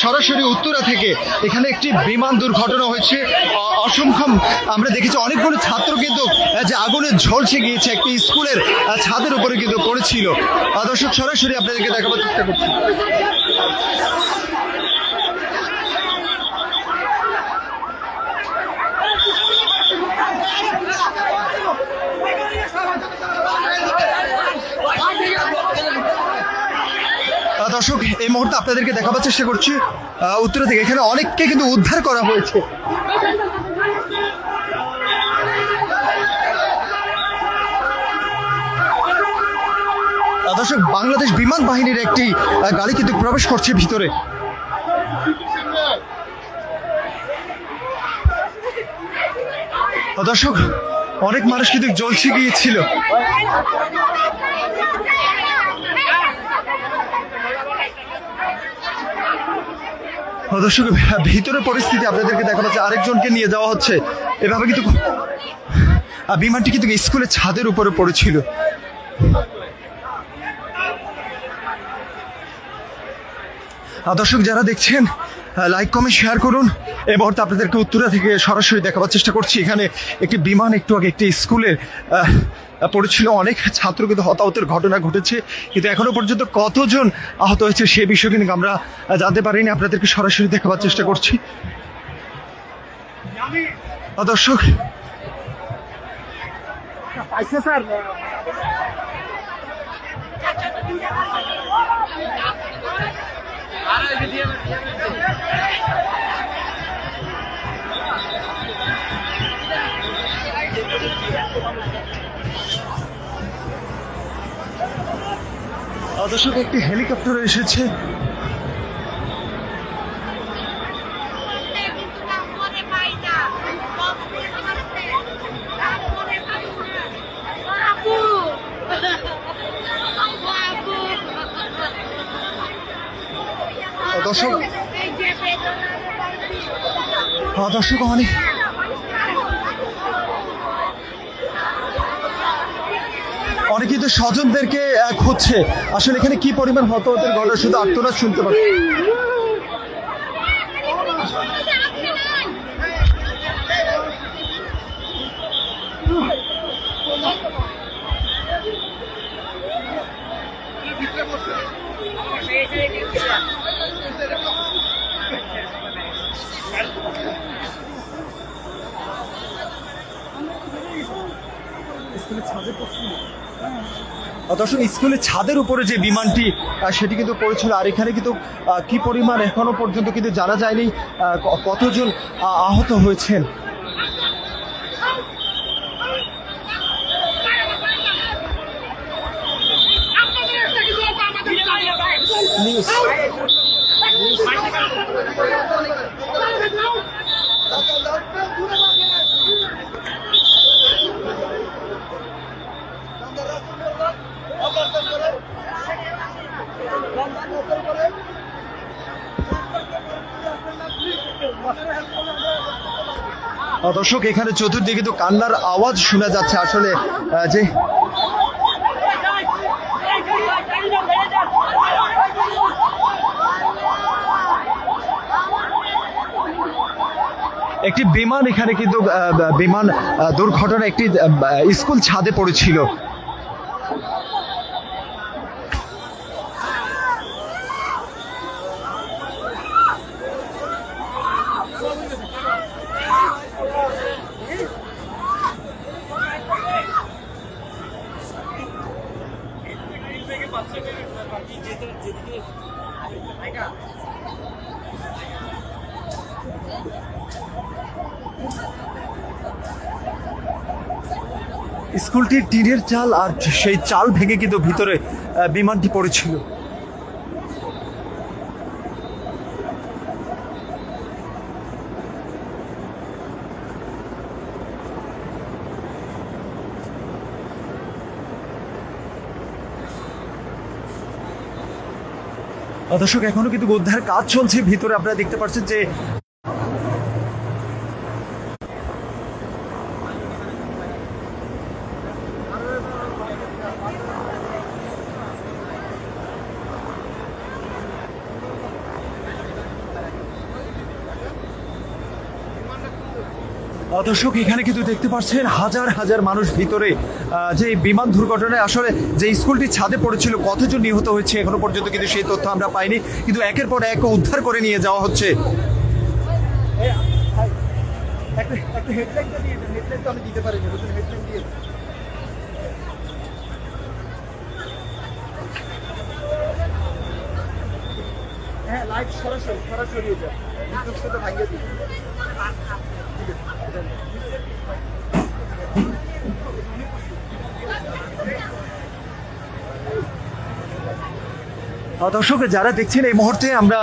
সরাসরি উত্তরা থেকে এখানে একটি বিমান দুর্ঘটনা হয়েছে। অসংখ্য আমরা দেখেছি অনেকগুলো ছাত্র কিন্তু যে আগুনে ঝলসে গিয়েছে একটি স্কুলের ছাদের উপরে কিন্তু পড়েছিল। দর্শক সরাসরি আপনাদেরকে দেখাবার চেষ্টা করছি। দর্শক এই মুহূর্তে আপনাদেরকে দেখাবার চেষ্টা করছি উত্তরা থেকে এখানে অনেককে কিন্তু উদ্ধার করা হয়েছে। দর্শক বাংলাদেশ বিমান বাহিনীর একটি গাড়ি কিন্তু প্রবেশ করছে ভিতরে। দর্শক অনেক মানুষ কিন্তু জ্বলছে গিয়েছিল। দর্শক ভিতরে পরিস্থিতি আপনাদেরকে দেখা যাচ্ছে, আরেকজনকে নিয়ে যাওয়া হচ্ছে। এভাবে কিন্তু বিমানটি কিন্তু স্কুলের ছাদের উপরে পড়েছিল। দর্শক যারা দেখছেন লাইক কমেন্ট শেয়ার করুন। এই মুহূর্তে আপনাদেরকে উত্তরা থেকে সরাসরি দেখাবার চেষ্টা করছি। এখানে একটি বিমান একটু আগে একটি স্কুলের পড়েছিল, অনেক ছাত্র কিন্তু হতাহতের ঘটনা ঘটেছে, কিন্তু এখনো পর্যন্ত কতজন আহত হয়েছে সে বিষয়ে কিন্তু আমরা জানতে পারিনি। আপনাদেরকে সরাসরি দেখাবার চেষ্টা করছি। দর্শক দর্শক একটি হেলিকপ্টার এসেছে। দর্শক অনেক কিন্তু স্বজনদেরকে খুঁজছে। আসলে এখানে কি পরিমাণ হতাহতের ঘটনা শুধু আর্তনাদ শুনতে পাচ্ছি। দর্শক স্কুলের ছাদের উপরে যে বিমানটি সেটি কিন্তু পড়েছিল, আর এখানে কিন্তু কি পরিমাণ এখনো পর্যন্ত কিন্তু জানা যায়নি কতজন আহত হয়েছেন। দর্শক এখানে চতুর্দিকে কিন্তু কান্নার আওয়াজ শোনা যাচ্ছে। আসলে যে একটি বিমান এখানে কিন্তু বিমান দুর্ঘটনা একটি স্কুল ছাদে পড়েছিল। স্কুলটির টিনের চাল, আর সেই চাল ভেঙে কিন্তু ভিতরে বিমানটি পড়েছিল। দর্শক এখনো কিন্তু উদ্ধার কাজ চলছে ভিতরে। আপনারা দেখতে পাচ্ছেন যে দর্শক এখানে কিন্তু দেখতে পাচ্ছেন হাজার হাজার মানুষ ভিতরে। যে বিমান দুর্ঘটনায় আসলে যে স্কুলটি ছাদে পড়েছিল কতজন নিহত হয়েছে এখনো পর্যন্ত কিন্তু সেই তথ্য আমরা পাইনি, কিন্তু একের পর এক উদ্ধার করে নিয়ে যাওয়া হচ্ছে। হ্যাঁ, লাইভ সরাসরি সরাসরি এটা বিদ্যুৎ ভাঙিয়ে দিই। দর্শক যারা দেখছেন এই মুহূর্তে আমরা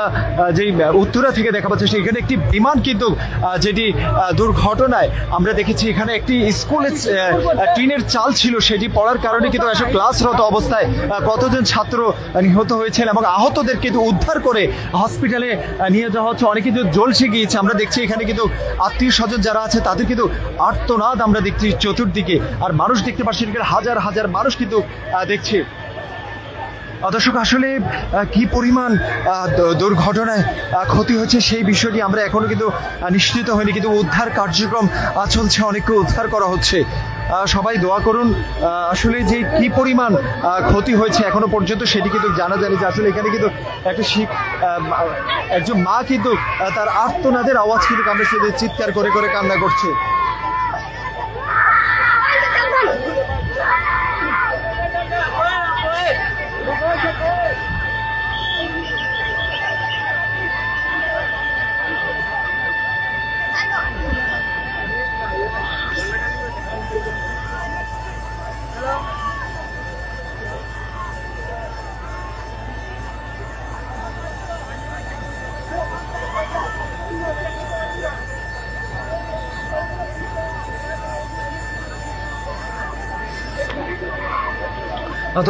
যে উত্তরা থেকে দেখা পাচ্ছি সেখানে একটি বিমান কিন্তু যেটি দুর্ঘটনায় আমরা দেখেছি এখানে একটি স্কুলের টিনের চাল ছিল সেটি পড়ার কারণে কিন্তু এসব ক্লাসরত অবস্থায় কতজন ছাত্র নিহত হয়েছেন এবং আহতদের কিন্তু উদ্ধার করে হসপিটালে নিয়ে যাওয়া হচ্ছে। অনেকে কিন্তু জ্বলসে গিয়েছে। আমরা দেখছি এখানে কিন্তু আত্মীয় স্বজন যারা আছে তাদের কিন্তু আর্তনাদ আমরা দেখছি চতুর্দিকে, আর মানুষ দেখতে পাচ্ছি হাজার হাজার মানুষ কিন্তু দেখছি। দর্শক আসলে কি পরিমাণ দুর্ঘটনায় ক্ষতি হয়েছে সেই বিষয়টি আমরা এখনো কিন্তু নিশ্চিত হয়নি, কিন্তু উদ্ধার কার্যক্রম চলছে, অনেককে উদ্ধার করা হচ্ছে। সবাই দোয়া করুন। আসলে যে কি পরিমাণ ক্ষতি হয়েছে এখনো পর্যন্ত সেটি কিন্তু জানা যায়নি। যে আসলে এখানে কিন্তু একটা একজন মা কিন্তু তার আর্তনাদের আওয়াজ কিন্তু আমরা সেটা চিৎকার করে করে কান্না করছে।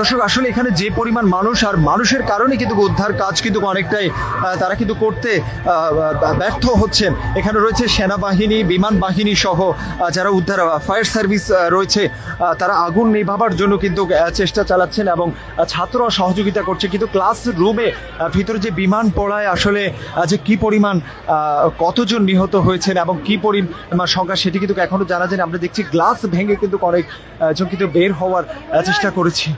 দর্শক আসলে এখানে যে পরিমাণ মানুষ আর মানুষের কারণে কিন্তু উদ্ধার কাজ কিন্তু অনেকটাই তারা কিন্তু করতে ব্যর্থ হচ্ছেন। এখানে রয়েছে সেনাবাহিনী, বিমান বাহিনী সহ যারা উদ্ধার ফায়ার সার্ভিস রয়েছে, তারা আগুন নেভাবার জন্য কিন্তু চেষ্টা চালাচ্ছেন এবং ছাত্ররা সহযোগিতা করছে। কিন্তু ক্লাসরুমে ভিতরে যে বিমান পড়ায় আসলে যে কি পরিমাণ কতজন নিহত হয়েছেন এবং কি পরিমাণ সংখ্যা সেটি কিন্তু এখনো জানা যায়নি। আমরা দেখছি গ্লাস ভেঙে কিন্তু অনেকজন কিন্তু বের হওয়ার চেষ্টা করেছি।